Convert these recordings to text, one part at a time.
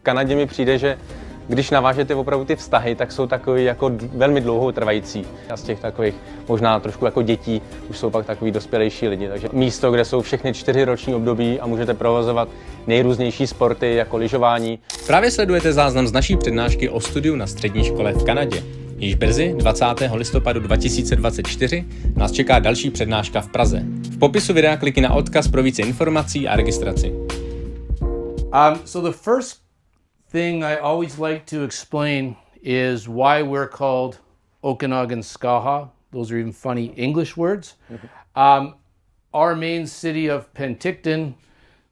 Kanadě mi přijde, že když navážete opravdu ty vztahy, tak jsou takový jako velmi dlouhotrvající. A z těch takových možná trošku jako dětí už jsou pak takový dospělejší lidi. Takže místo, kde jsou všechny 4 roční období a můžete provozovat nejrůznější sporty jako lyžování. Právě sledujete záznam z naší přednášky o studiu na střední škole v Kanadě. Již brzy, 20. listopadu 2024, nás čeká další přednáška v Praze. V popisu videa klikni na odkaz pro více informací a registraci. So the first thing I always like to explain is why we're called Okanagan Skaha. Those are even funny English words. Our main city of Penticton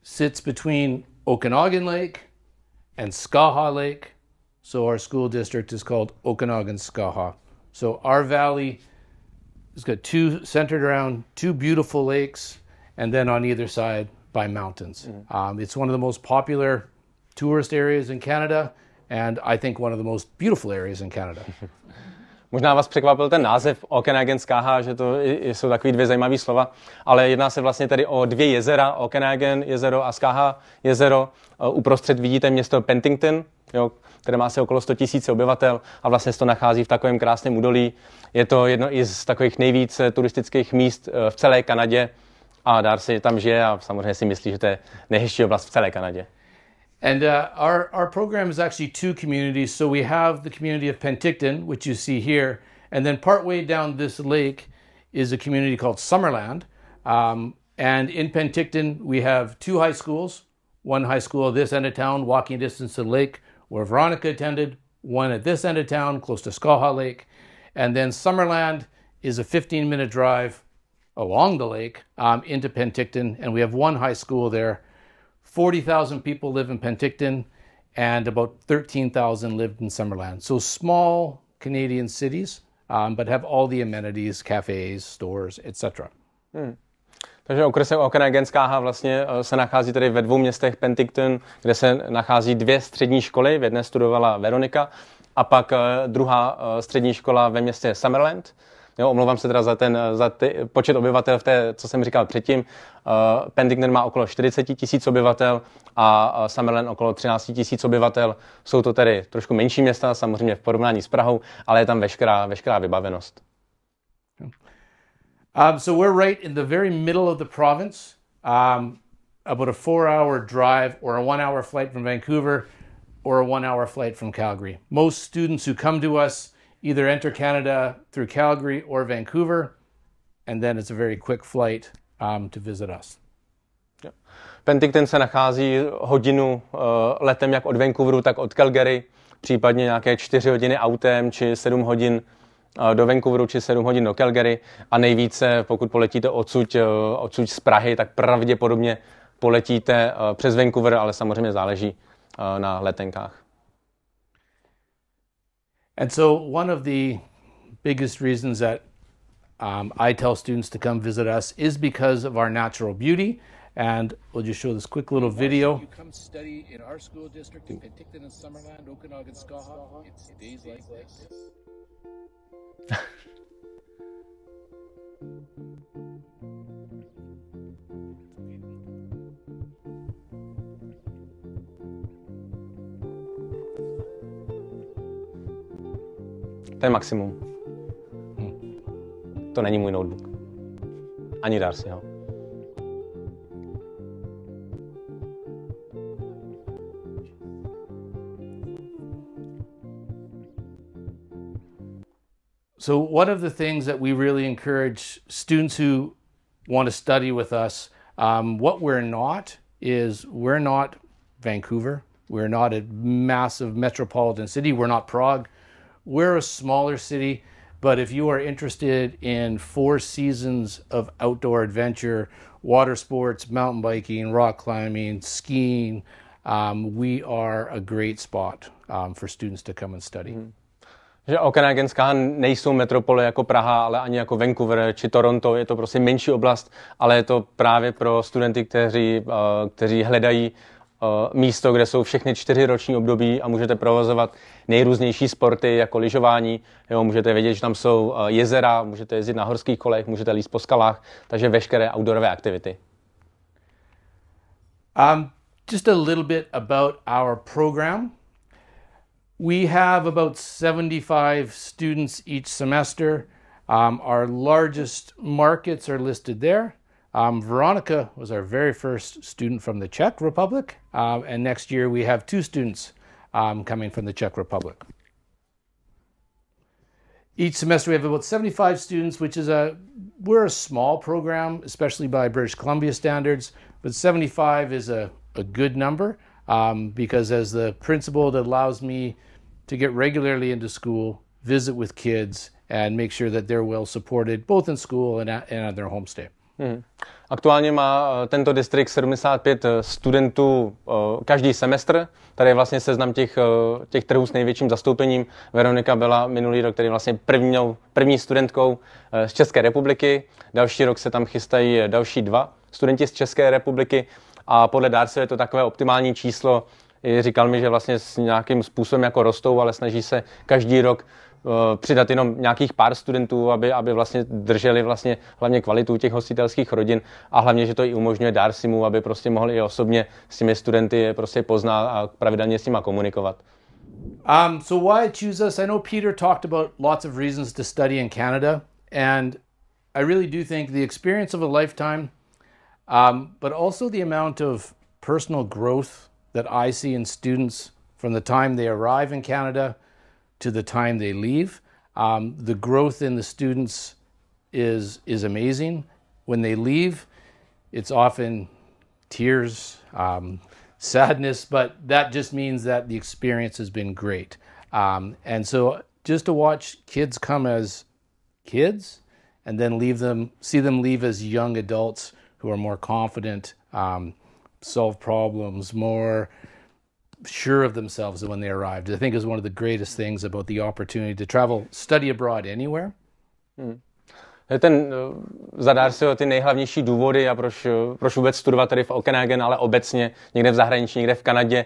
sits between Okanagan Lake and Skaha Lake. So our school district is called Okanagan Skaha. So our valley has got centered around 2 beautiful lakes, and then on either side by mountains. It's one of the most popular tourist areas in Canada, and I think one of the most beautiful areas in Canada. Možná vás překvapil ten název Okanagan Skaha, že to jsou takový 2 zajímavé slova, ale jedná se vlastně tady o 2 jezera, Okanagan jezero a Skaha jezero. Uprostřed vidíte město Penticton, jo, které má asi okolo 100 000 obyvatel a vlastně se to nachází v takovém krásném údolí. Je to jedno i z takových nejvíc turistických míst v celé Kanadě a Darcy tam žije a samozřejmě si myslí, že to je nejhezčí oblast v celé Kanadě. And our program is actually 2 communities. So we have the community of Penticton, which you see here, and then partway down this lake is a community called Summerland. And in Penticton, we have 2 high schools. One high school at this end of town, walking distance to the lake, where Veronica attended. One at this end of town, close to Skaha Lake. And then Summerland is a 15-minute drive along the lake into Penticton. And we have 1 high school there. 40,000 people live in Penticton, and about 13,000 lived in Summerland. So small Canadian cities, but have all the amenities, cafes, stores, etc. Takže okres Okanagan Skaha vlastně se nachází tady ve 2 městech Penticton, kde se nachází 2 střední školy. V jedné studovala Veronika a pak druhá střední škola ve městě Summerland. Jo, omlouvám se teda za počet obyvatel v té, co jsem říkal předtím. Penticton má okolo 40 000 obyvatel a Summerland okolo 13 000 obyvatel. Jsou to tedy trošku menší města, samozřejmě v porovnání s Prahou, ale je tam veškerá vybavenost. So we're right in the very middle of the province, about a 4-hour drive or a 1-hour flight from Vancouver or a 1-hour flight from Calgary. Most students who come to us either enter Canada through Calgary or Vancouver, and then it's a very quick flight to visit us. Penticton se nachází hodinu letem jak od Vancouveru, tak od Calgary, případně nějaké 4 hodiny autem, či 7 hodin do Vancouveru, či 7 hodin do Calgary. A nejvíce, pokud poletíte odsud z Prahy, tak pravděpodobně poletíte přes Vancouver, ale samozřejmě záleží na letenkách. And so one of the biggest reasons that I tell students to come visit us is because of our natural beauty. And we'll just show this quick little video. You come study in our school district in Penticton and Summerland, Okanagan, Skaha. It's days like this. To je maximum. To není můj notebook. Ani Darcyho. So one of the things that we really encourage students who want to study with us, what we're not is we're not Vancouver. We're not a massive metropolitan city. We're not Prague. We're a smaller city, but if you are interested in 4 seasons of outdoor adventure, water sports, mountain biking, rock climbing, skiing, we are a great spot for students to come and study. Že Okanagan Skaha nejsou metropole jako Praha, ale ani jako Vancouver či Toronto. Je to prostě menší oblast, ale je to právě pro studenty, kteří hledají místo, kde jsou všechny 4 roční období a můžete provozovat nejrůznější sporty jako lyžování. Jo, můžete vědět, že tam jsou jezera, můžete jezdit na horských kolech, můžete líst po skalách, takže veškeré outdoorové aktivity. just a little bit about our program. We have about 75 students each semester. Our largest markets are listed there. Veronica was our very first student from the Czech Republic, and next year we have 2 students coming from the Czech Republic. Each semester we have about 75 students, which is we're a small program, especially by British Columbia standards, but 75 is a good number because as the principal, it allows me to get regularly into school, visit with kids, and make sure that they're well supported both in school and at their homestay. Aktuálně má tento distrikt 75 studentů každý semestr. Tady je vlastně seznam těch trhů s největším zastoupením. Veronika byla minulý rok tedy vlastně první studentkou z České republiky. Další rok se tam chystají další 2 studenti z České republiky a podle Darcy je to takové optimální číslo. Říkal mi, že vlastně s nějakým způsobem jako rostou, ale snaží se každý rok přidat jenom nějakých pár studentů, aby vlastně drželi vlastně hlavně kvalitu těch hostitelských rodin a hlavně, že to i umožňuje Darcymu, aby prostě mohli i osobně s těmi studenty prostě poznat a pravidelně s nimi komunikovat. So why choose us? I know Peter talked about lots of reasons to study in Canada, and I really do think the experience of a lifetime, but also the amount of personal growth that I see in students from the time they arrive in Canada to the time they leave. The growth in the students is amazing. When they leave, it's often tears, sadness, but that just means that the experience has been great. And so just to watch kids come as kids and then see them leave as young adults who are more confident, solve problems, more sure of themselves when they arrived, I think is one of the greatest things about the opportunity to travel, study abroad anywhere. Za Darcyho ty nejhlavnější důvody a proč vůbec studovat tady v Okanagan, ale obecně někde v zahraničí, někde v Kanadě,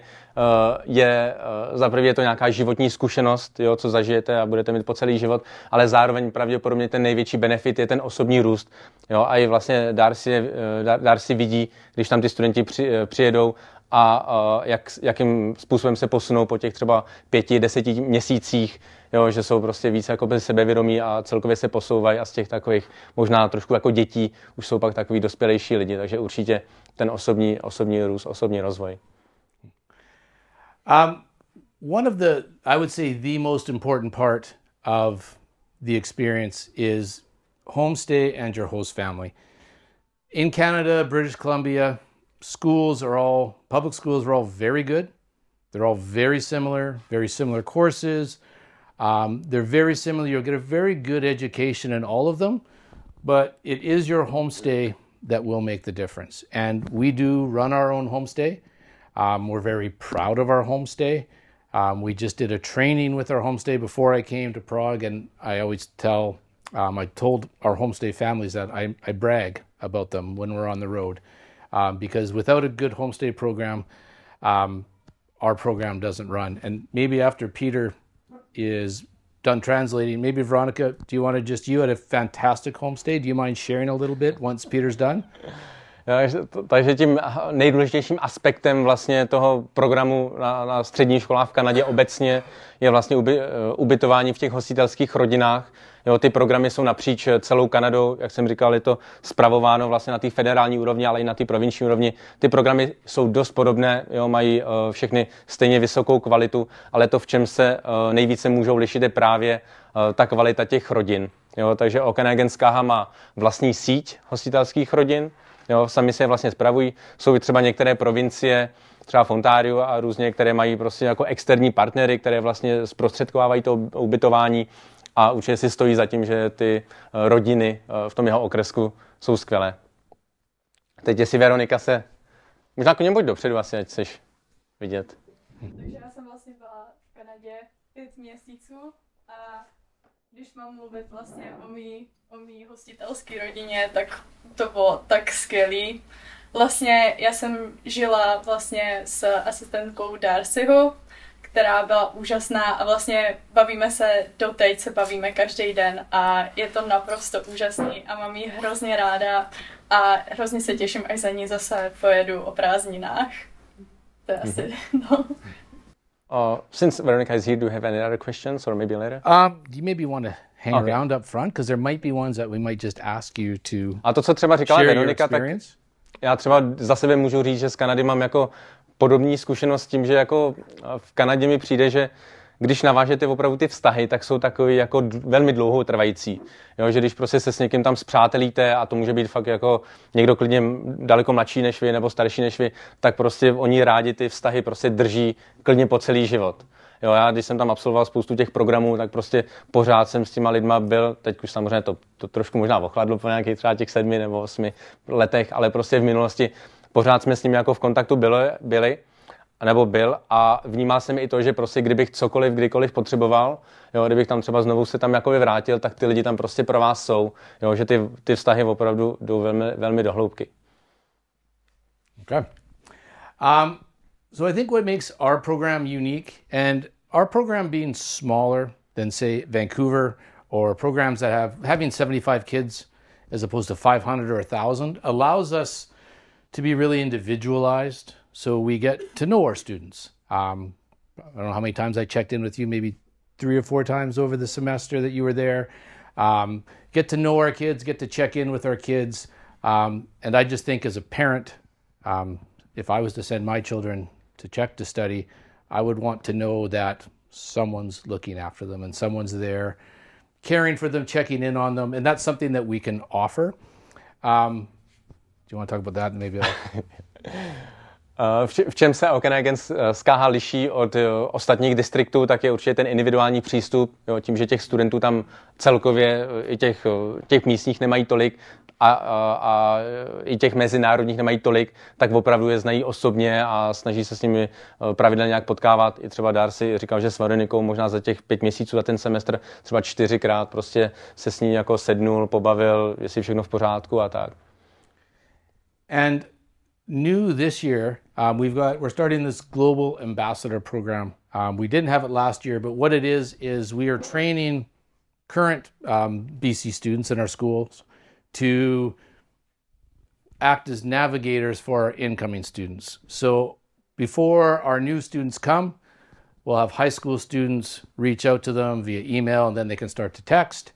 je za prvé je to nějaká životní zkušenost, jo, co zažijete a budete mít po celý život, ale zároveň pravděpodobně ten největší benefit je ten osobní růst. Jo, a i vlastně Darcy vidí, když tam ty studenti přijedou a jakým způsobem se posunou po těch třeba 5-10 měsících, jo, že jsou prostě více jako sebevědomí a celkově se posouvají a z těch takových možná trošku jako dětí už jsou pak takový dospělejší lidi, takže určitě ten osobní růst, osobní rozvoj. One of the, I would say the most important part of the experience is homestay and your host family. In Canada, British Columbia, public schools are all very good. They're all very similar courses. They're very similar. You'll get a very good education in all of them, but it is your homestay that will make the difference. And we do run our own homestay. We're very proud of our homestay. We just did a training with our homestay before I came to Prague, and I always I told our homestay families that I brag about them when we're on the road. Because without a good homestay program, our program doesn't run. And maybe after Peter is done translating, maybe Veronica, you had a fantastic homestay. Do you mind sharing a little bit once Peter's done? Takže tím nejdůležitějším aspektem vlastně toho programu na středních školách v Kanadě obecně je vlastně ubytování v těch hostitelských rodinách. Jo, ty programy jsou napříč celou Kanadou, jak jsem říkal, je to spravováno vlastně na té federální úrovni, ale i na té provinční úrovni. Ty programy jsou dost podobné, jo, mají všechny stejně vysokou kvalitu, ale to, v čem se nejvíce můžou lišit, je právě ta kvalita těch rodin. Jo, takže Okanagan Skaha má vlastní síť hostitelských rodin, jo, sami se je vlastně spravují. Jsou i třeba některé provincie, třeba v Ontariu a různě, které mají prostě jako externí partnery, které vlastně zprostředkovávají to ubytování. A určitě si stojí za tím, že ty rodiny v tom jeho okresku jsou skvělé. Teď jestli Veronika se... Možná k němu pojď dopředu asi, ať chceš vidět. Takže já jsem vlastně byla v Kanadě 5 měsíců a když mám mluvit vlastně o mý hostitelské rodině, tak to bylo tak skvělý. Vlastně já jsem žila vlastně s asistentkou Darcyho, která byla úžasná a vlastně doteď se bavíme každý den a je to naprosto úžasný a mám ji hrozně ráda a hrozně se těším, až za ní zase pojedu o prázdninách. To je asi, no. Since Veronica is here, do you have any other questions or maybe later? Do you maybe want to hang around up front? Because there might be ones that we might just ask you to A to, co třeba říkala share your Veronika, tak experience. já třeba za sebe můžu říct, že z Kanady mám jako podobný zkušenost s tím, že jako v Kanadě mi přijde, že když navážete opravdu ty vztahy, tak jsou takový jako velmi dlouho trvající. Jo, že když prostě se s někým tam spřátelíte a to může být fakt jako někdo klidně daleko mladší než vy nebo starší než vy, tak prostě oni rádi ty vztahy prostě drží klidně po celý život. Jo, já když jsem tam absolvoval spoustu těch programů, tak prostě pořád jsem s těma lidma byl, teď už samozřejmě to trošku možná ochladlo po nějakých třeba těch 7 nebo 8 letech, ale prostě v minulosti pořád jsme s nimi jako v kontaktu byli a vnímal jsem i to, že prostě kdybych cokoliv, kdykoliv potřeboval, jo, kdybych tam třeba znovu se tam jako vrátil, tak ty lidi tam prostě pro vás jsou, jo, že ty vztahy opravdu jdou velmi, velmi do hloubky. Okay. So I think what makes our program unique, and our program being smaller than, say, Vancouver, or programs that having 75 kids as opposed to 500 or 1,000, allows us to be really individualized. So we get to know our students. I don't know how many times I checked in with you, maybe 3 or 4 times over the semester that you were there. Get to know our kids, get to check in with our kids. And I just think as a parent, if I was to send my children to Czech to study, I would want to know that someone's looking after them and someone's there caring for them, checking in on them. And that's something that we can offer. Do you want to talk about that? Maybe v čem se Okanagan Skaha liší od ostatních distriktů, tak je určitě ten individuální přístup, jo, tím, že těch studentů tam celkově i těch místních nemají tolik a i těch mezinárodních nemají tolik, tak opravdu je znají osobně a snaží se s nimi pravidelně nějak potkávat. I třeba Darcy říkal, že s Veronikou možná za těch 5 měsíců za ten semestr třeba 4krát prostě se s ní jako sednul, pobavil, jestli všechno v pořádku a tak. And new this year, we're starting this global ambassador program. We didn't have it last year, but what it is we are training current BC students in our schools to act as navigators for our incoming students. So before our new students come, we'll have high school students reach out to them via email, and then they can start to text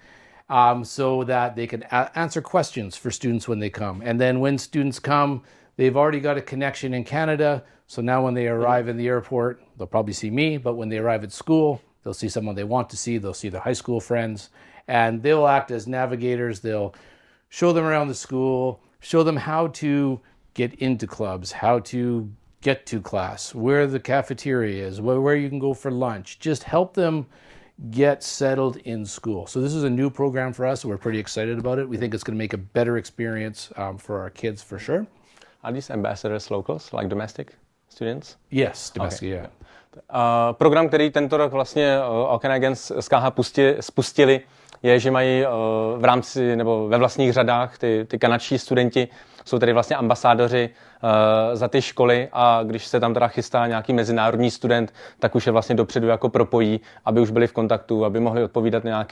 so that they can answer questions for students when they come. And then when students come, they've already got a connection in Canada, so now when they arrive in the airport, they'll probably see me, but when they arrive at school, they'll see someone they want to see, they'll see their high school friends, and they'll act as navigators. They'll show them around the school, show them how to get into clubs, how to get to class, where the cafeteria is, where you can go for lunch. Just help them get settled in school. So this is a new program for us, so we're pretty excited about it. We think it's going to make a better experience for our kids for sure. Are these ambassadors locals, like domestic students? Yes, domestic, okay. Yeah. Program, který tento rok vlastně Okanagan Skaha spustili, je, že mají v rámci nebo ve vlastních řadách ty kanadští studenti, jsou tedy vlastně ambasádoři za ty školy a když se tam teda chystá nějaký mezinárodní student, tak už je vlastně dopředu jako propojí, aby už byli v kontaktu, aby mohli odpovídat na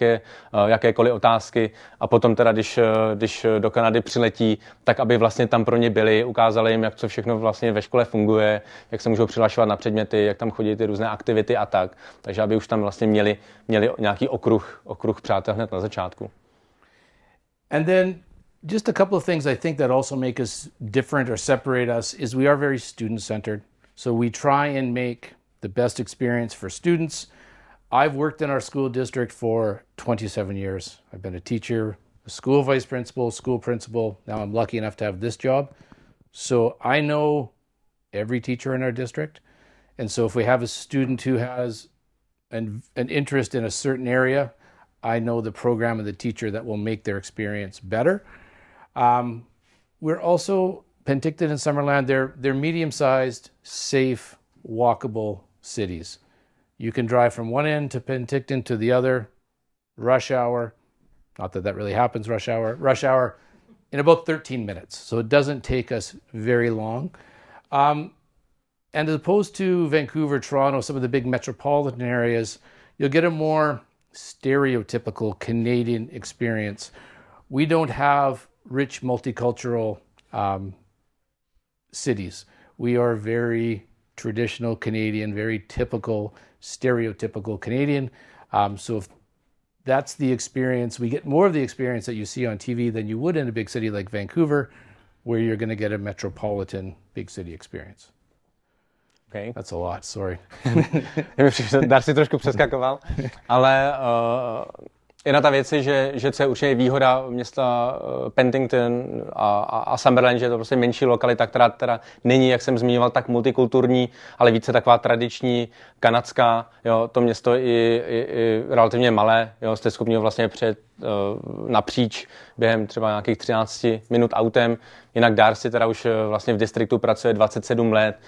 jakékoliv otázky a potom teda, když do Kanady přiletí, tak aby vlastně tam pro ně byli, ukázali jim, jak co všechno vlastně ve škole funguje, jak se můžou přihlašovat na předměty, jak tam chodí ty různé aktivity a tak. Takže aby už tam vlastně měli nějaký okruh přátel hned na začátku. And then just a couple of things I think that also make us different or separate us is we are very student-centered. So we try and make the best experience for students. I've worked in our school district for 27 years. I've been a teacher, a school vice principal, school principal. Now I'm lucky enough to have this job. So I know every teacher in our district. And so if we have a student who has an interest in a certain area, I know the program and the teacher that will make their experience better. We're also, Penticton and Summerland, they're medium-sized, safe, walkable cities. You can drive from one end to Penticton to the other, rush hour, not that really happens, rush hour, in about 13 minutes. So it doesn't take us very long. And as opposed to Vancouver, Toronto, some of the big metropolitan areas, you'll get a more stereotypical Canadian experience. We don't have rich multicultural cities. We are very traditional Canadian, very typical, stereotypical Canadian. So if that's the experience, we get more of the experience that you see on TV than you would in a big city like Vancouver, where you're going to get a metropolitan big city experience. Okay. That's a lot, sorry. Dar si trošku přeskakoval, ale jedna ta věc je, že co je určitě výhoda města Penticton a Summerland, že je to prostě menší lokalita, která teda není, jak jsem zmiňoval, tak multikulturní, ale více taková tradiční, kanadská. Jo, to město i relativně malé, jo, jste schopni ho vlastně přejet napříč během třeba nějakých 13 minut autem. Jinak Darcy teda už vlastně v distriktu pracuje 27 let,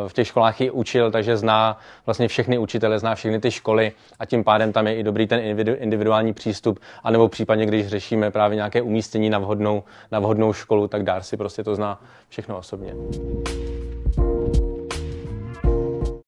v těch školách ji učil, takže zná vlastně všechny učitele, zná všechny ty školy a tím pádem tam je i dobrý ten individuální přístup, anebo případně, když řešíme právě nějaké umístění na vhodnou školu, tak Darcy prostě to zná všechno osobně.